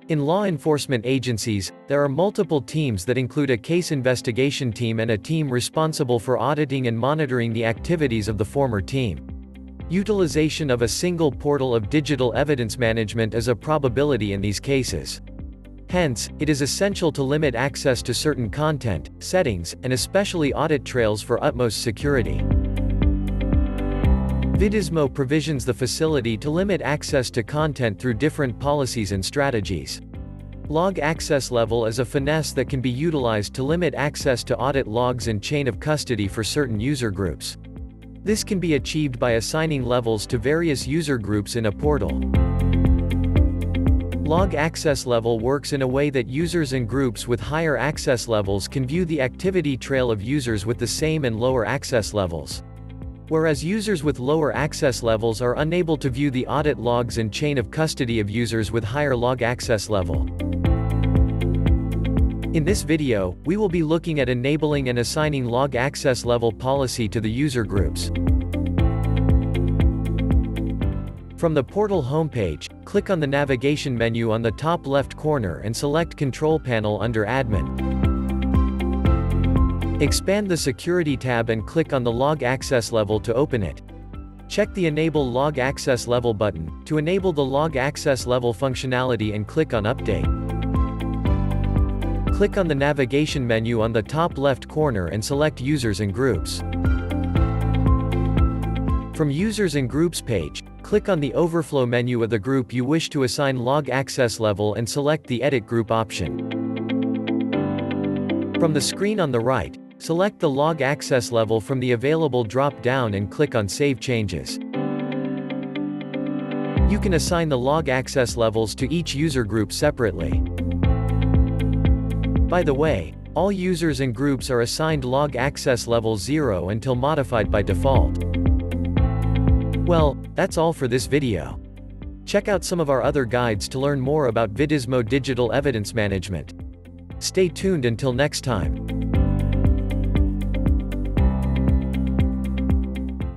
In law enforcement agencies, there are multiple teams that include a case investigation team and a team responsible for auditing and monitoring the activities of the former team. Utilization of a single portal of digital evidence management is a probability in these cases. Hence, it is essential to limit access to certain content, settings, and especially audit trails for utmost security. Vidismo provisions the facility to limit access to content through different policies and strategies. Log access level is a finesse that can be utilized to limit access to audit logs and chain of custody for certain user groups. This can be achieved by assigning levels to various user groups in a portal. Log access level works in a way that users and groups with higher access levels can view the activity trail of users with the same and lower access levels. Whereas users with lower access levels are unable to view the audit logs and chain of custody of users with higher log access level. In this video, we will be looking at enabling and assigning log access level policy to the user groups. From the portal homepage, click on the navigation menu on the top left corner and select Control Panel under Admin. Expand the Security tab and click on the Log Access Level to open it. Check the Enable Log Access Level button to enable the Log Access Level functionality and click on Update. Click on the navigation menu on the top left corner and select Users and Groups. From Users and Groups page, click on the Overflow menu of the group you wish to assign log access level and select the Edit Group option. From the screen on the right, select the log access level from the available drop-down and click on Save Changes. You can assign the log access levels to each user group separately. By the way, all users and groups are assigned log access level 0 until modified by default. Well, that's all for this video. Check out some of our other guides to learn more about Vidismo digital evidence management. Stay tuned until next time.